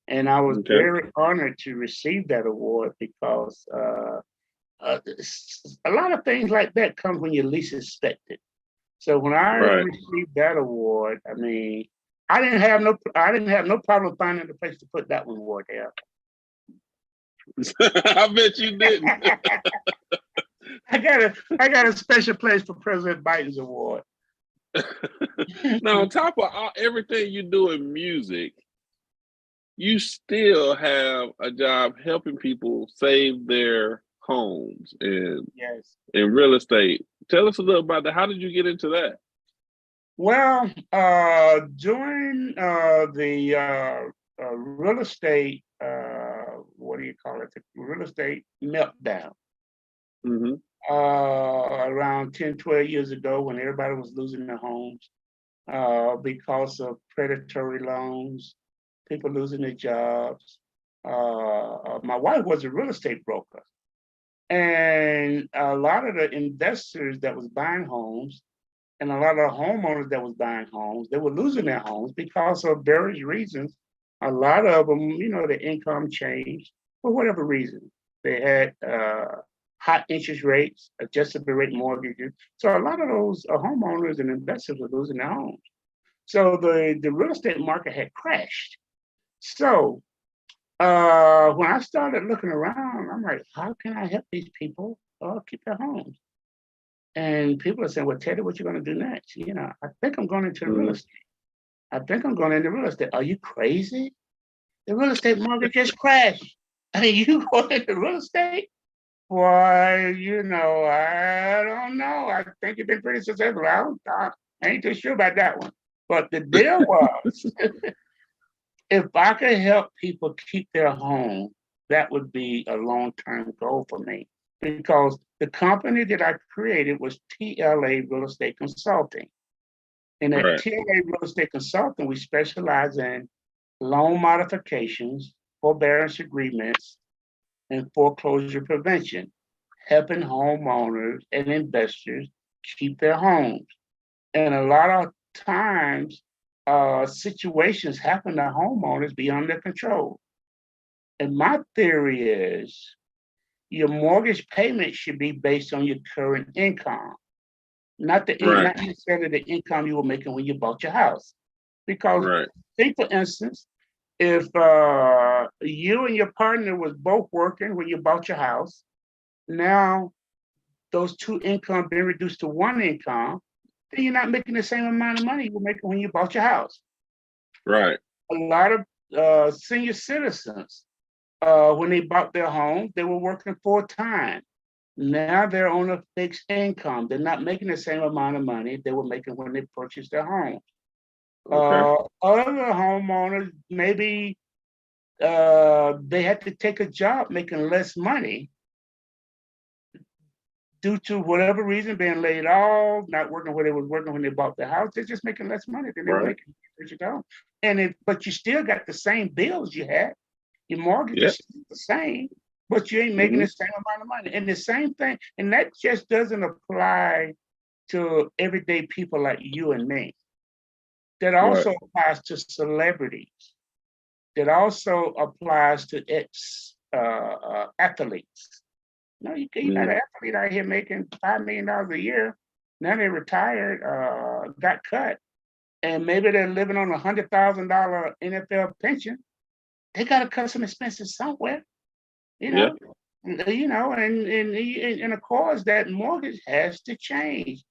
And I was very honored to receive that award because a lot of things like that come when you least expect it. So when I received that award, I mean, I didn't have no problem finding a place to put that one award there. I bet you didn't. I got a special place for President Biden's award. Now, on top of everything you do in music, you still have a job helping people save their homes and in real estate. Tell us a little about that. How did you get into that? Well, during the real estate, what do you call it? The real estate meltdown. Mm-hmm. Around 10, 12 years ago, when everybody was losing their homes because of predatory loans, people losing their jobs. My wife was a real estate broker. And a lot of the investors that was buying homes and a lot of the homeowners that was buying homes, they were losing their homes because of various reasons. A lot of them, you know, the income changed for whatever reason. They had high interest rates, adjustable rate mortgages. So a lot of those homeowners and investors were losing their homes. So the real estate market had crashed. So when I started looking around, I'm like, how can I help these people keep their homes? And people are saying, well, Teddy, what you going to do next? You know, I think I'm going into real estate. I think I'm going into real estate. Are you crazy? The real estate market just crashed. I mean, you going into real estate? Why, you know, I don't know. I think you've been pretty successful. I ain't too sure about that one. But the deal was, if I could help people keep their home, that would be a long-term goal for me. Because the company that I created was TLA Real Estate Consulting. And at TLA Real Estate Consulting, we specialize in loan modifications, forbearance agreements, and foreclosure prevention, helping homeowners and investors keep their homes. And a lot of times, situations happen to homeowners beyond their control. And my theory is your mortgage payment should be based on your current income, not necessarily the income you were making when you bought your house. Because think, for instance, if you and your partner was both working when you bought your house, now those two incomes been reduced to one income, then you're not making the same amount of money you were making when you bought your house. Right. A lot of senior citizens, when they bought their home, they were working full-time. Now they're on a fixed income. They're not making the same amount of money they were making when they purchased their home. Other homeowners, maybe they had to take a job making less money due to whatever reason, being laid off, not working where they was working when they bought the house. They're just making less money than they were making when they purchased their home. But you still got the same bills you had. Your mortgage is the same, but you ain't making the same amount of money. And the same thing, and that just doesn't apply to everyday people like you and me. That also applies to celebrities. That also applies to athletes. No, you got an athlete out here making $5 million a year. Now they retired, got cut, and maybe they're living on a $100,000 NFL pension. They got to cut some expenses somewhere, you know. You know, and of course that mortgage has to change.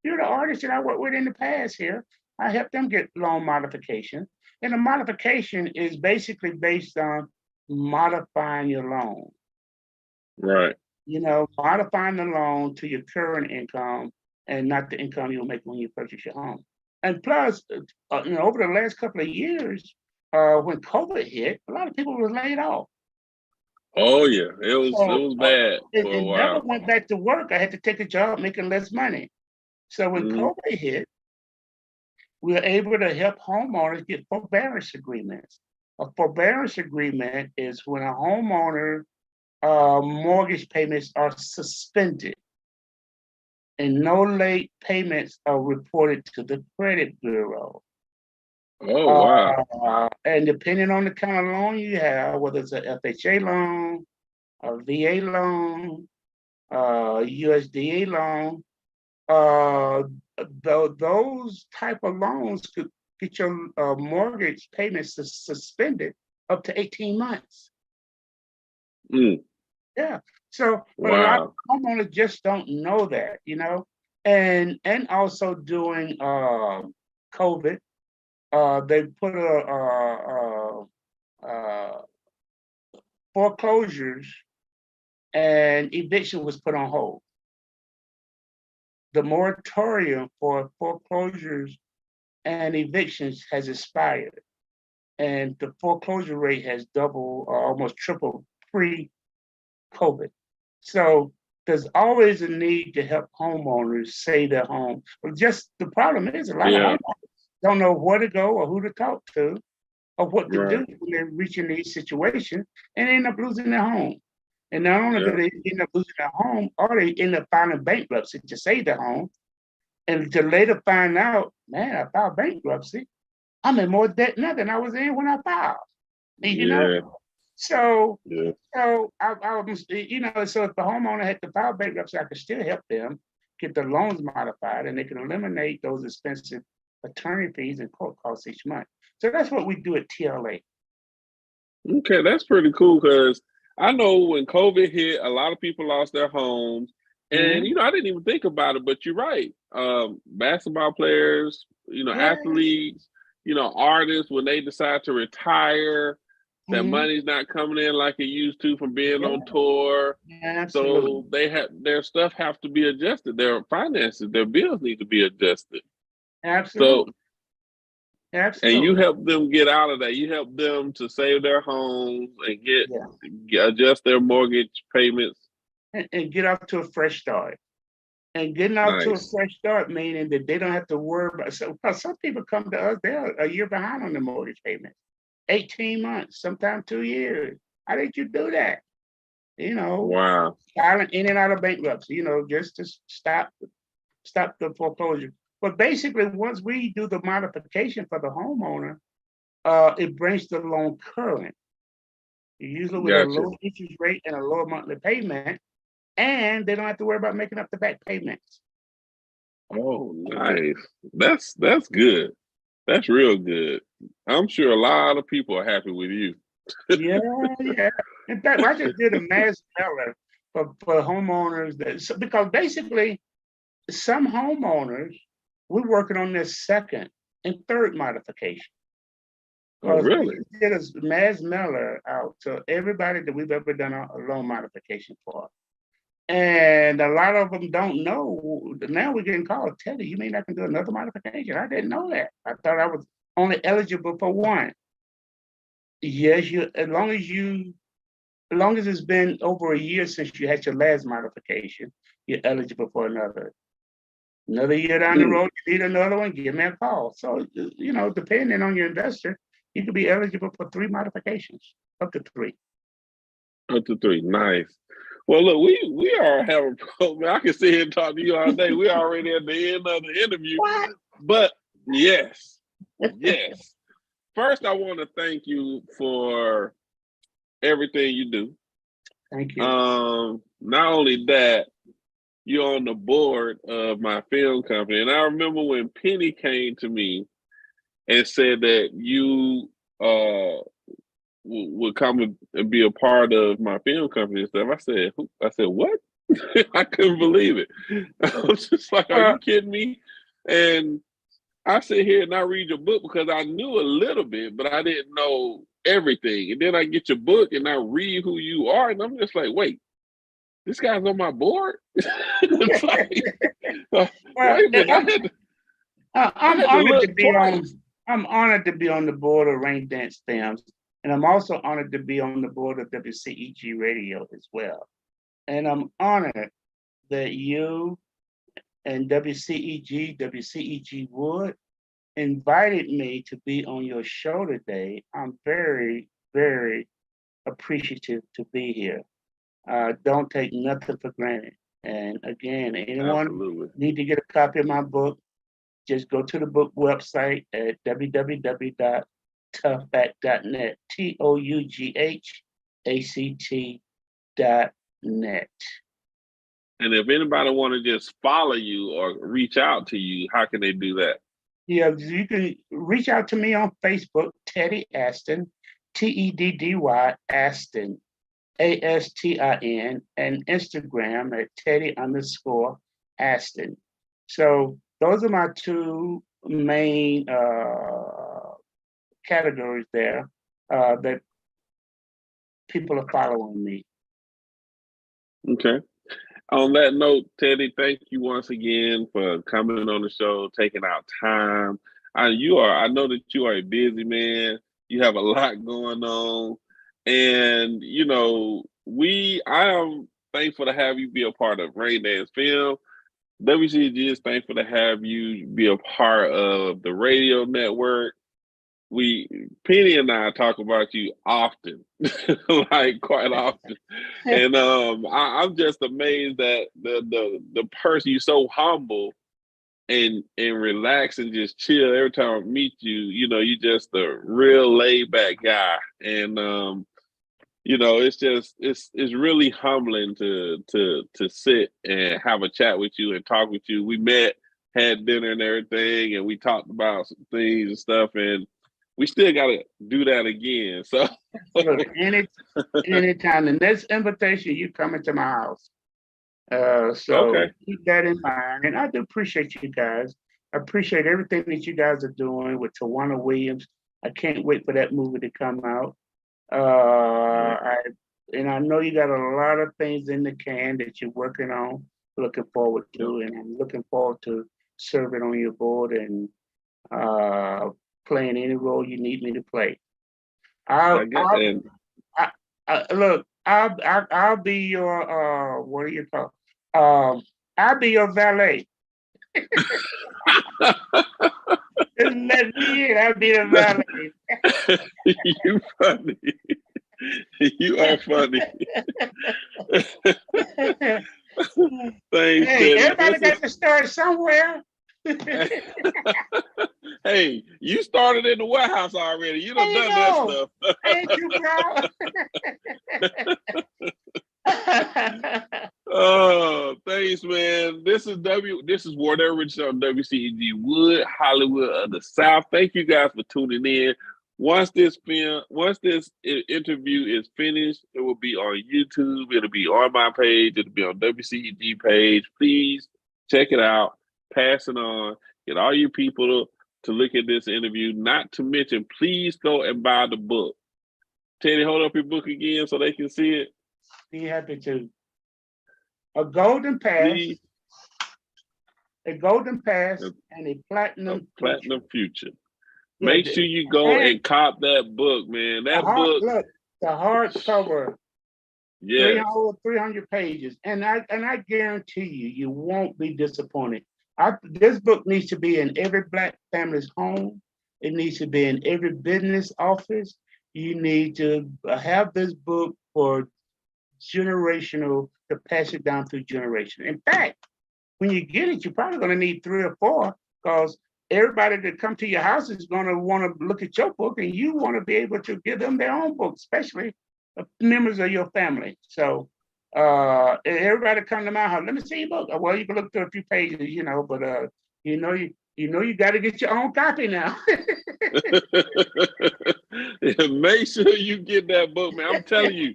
You're the artist that I worked with in the past here. I helped them get loan modification, and the modification is basically based on modifying your loan. Right. You know, modifying the loan to your current income and not the income you'll make when you purchase your home. And plus, you know, over the last couple of years, when COVID hit, a lot of people were laid off. Oh yeah, it was bad for a while. Never went back to work. I had to take a job making less money. So when COVID hit, we were able to help homeowners get forbearance agreements. A forbearance agreement is when a homeowner mortgage payments are suspended and no late payments are reported to the credit bureau. Oh, wow. And depending on the kind of loan you have, whether it's a FHA loan, a VA loan, USDA loan, those type of loans could get your mortgage payments suspended up to 18 months. Mm. Yeah. So, but a lot of Wow. homeowners just don't know that, and also during COVID, they put foreclosures and eviction was put on hold. The moratorium for foreclosures and evictions has expired, and the foreclosure rate has doubled, almost tripled pre-COVID. So there's always a need to help homeowners save their home. But just the problem is a lot of Yeah. homeowners don't know where to go or who to talk to or what to do Right. when they're reaching these situations and end up losing their home. And not only do Yeah. they end up losing their home, or they end up filing bankruptcy to save their home, and to later find out, man, I filed bankruptcy. I'm in more debt now than I was in when I filed. You know, Yeah. so Yeah. I was, so if the homeowner had to file bankruptcy, I could still help them get the loans modified, and they can eliminate those expensive attorney fees and court costs each month. So that's what we do at TLA. Okay, that's pretty cool because I know when COVID hit, a lot of people lost their homes. And, Mhm. I didn't even think about it, but you're right. Basketball players, Yeah. athletes, artists, when they decide to retire, that Mhm. money's not coming in like it used to from being Yeah. on tour. Absolutely. So their stuff have to be adjusted. Their finances, their bills need to be adjusted. So, Absolutely. and you Absolutely. help them get out of that. You help them to save their homes and Yeah. adjust their mortgage payments. And get off to a fresh start. And getting off to a Nice. fresh start, meaning that they don't have to worry about. So, 'cause some people come to us, they're a year behind on the mortgage payment, 18 months, sometimes 2 years. How did you do that? You know, Wow. filing in and out of bankruptcy, just to stop the foreclosure. But basically, once we do the modification for the homeowner, it brings the loan current, usually with a Gotcha. lower interest rate and a lower monthly payment, and they don't have to worry about making up the back payments. Oh, nice. That's good. That's real good. I'm sure a lot of people are happy with you. Yeah, yeah. In fact, I just did a mass mailer for homeowners because basically some homeowners, we're working on their second and third modification. Oh, Because we really? just did a mass mailer out to everybody that we've ever done a loan modification for. And a lot of them don't know. Now we're getting called, Teddy, you mean I can do another modification? I didn't know that. I thought I was only eligible for one. Yes, as long as it's been over a year since you had your last modification, you're eligible for another year down the Mm, road. You need another one, give me a call. So, depending on your investor, you could be eligible for 3 modifications, up to 3. up to 3. Nice. Well, look, we are having I can sit here and talk to you all day. We're already at the end of the interview. What? But yes, yes. First, I want to thank you for everything you do. Thank you. Not only that, you're on the board of my film company. And I remember when Penny came to me and said that you would come and be a part of my film company and stuff. I said, what? I couldn't believe it. I was just like, are Well, you kidding me? And I sit here and I read your book because I knew a little bit, but I didn't know everything. And then I get your book and I read who you are, and I'm just like, wait, this guy's on my board? It's like, well, wait a minute, I I'm had to honored to look be on. twice. I'm honored to be on the board of Rain Dance Films, and I'm also honored to be on the board of WCEG Radio as well. And I'm honored that you and WCEG invited me to be on your show today. I'm very, very appreciative to be here. Don't take nothing for granted. And again, anyone Absolutely. need to get a copy of my book, just go to the book website at www.toughback.net, TOUGHACT.net. And if anybody want to just follow you or reach out to you, how can they do that? Yeah, you can reach out to me on Facebook, Teddy Astin, Teddy Astin. Astin, and Instagram at Teddy_Astin. So those are my two main categories there that people are following me. Okay. On that note, Teddy, thank you once again for coming on the show, taking out time. I know that you are a busy man. You have a lot going on. And, I am thankful to have you be a part of Rain Dance Film. WCEG is thankful to have you be a part of the radio network. Penny and I talk about you often, like quite often, and I'm just amazed that the person, you're so humble and relax and just chill every time I meet you. You're just a real laid back guy, and it's really humbling to sit and have a chat with you and talk with you. We met, had dinner and everything, and we talked about some things and stuff, and we still got to do that again. So, look, anytime, the next invitation, you come into my house. So okay. Keep that in mind. And I do appreciate you guys. I appreciate everything that you guys are doing with Tawana Williams. I can't wait for that movie to come out. I know you got a lot of things in the can that you're working on. Looking forward to, and I'm looking forward to serving on your board and playing any role you need me to play. Look, I'll be your what do you call? I'll be your valet. Let me in. I'll be the valet. You funny. You are funny. Thanks, hey, everybody got to start somewhere. Hey, you started in the warehouse already. You done done that stuff. Ain't you proud? Oh, thanks, man. This is Wardell Richardson on WCEG Hollywood of the South. Thank you guys for tuning in. Once this interview is finished, it will be on YouTube. It'll be on my page. It'll be on WCEG page. Please check it out. Pass it on. Get all you people to look at this interview. Not to mention, please go and buy the book. Teddy, hold up your book again so they can see it. Be happy to. A golden pass. Please. A golden pass and a platinum future. Make sure you go and cop that book, man. That book. Look, the hardcover. Yeah. 300 pages. And I guarantee you won't be disappointed. This book needs to be in every Black family's home. It needs to be in every business office. You need to have this book for generational, to pass it down through generation. In fact, when you get it, you're probably going to need 3 or 4, because everybody that come to your house is going to want to look at your book, and you want to be able to give them their own book, especially members of your family. So everybody come to my house, let me see your book. Well, you can look through a few pages, but you got to get your own copy now. Make sure you get that book, man. I'm telling you,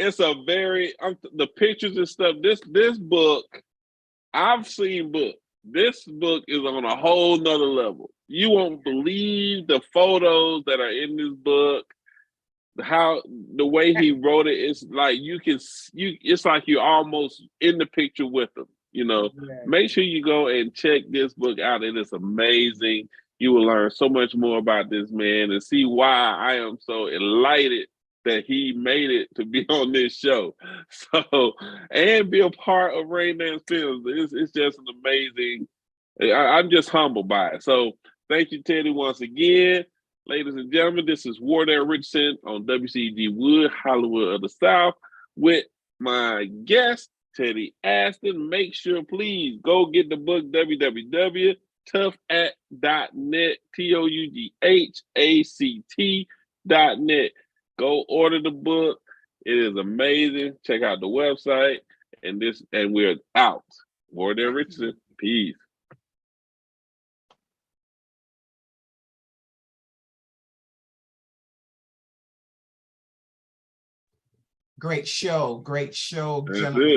it's the pictures and stuff. This book, I've seen books. This book is on a whole nother level. You won't believe the photos that are in this book. How the way he wrote it is like it's like you're almost in the picture with them. Yeah. Make sure you go and check this book out. It is amazing. You will learn so much more about this man and see why I am so elated that he made it to be on this show. So, and be a part of Rain Dance Films. It's just an amazing, I'm just humbled by it. So thank you, Teddy, once again. Ladies and gentlemen, this is Wardell Richardson on WCEG Hollywood of the South with my guest, Teddy Astin. Make sure, please, go get the book, www.toughact.net, TOUGHACT.net. Go order the book. It is amazing. Check out the website. And we're out. Wardell Richardson. Peace. Great show, That's gentlemen. it.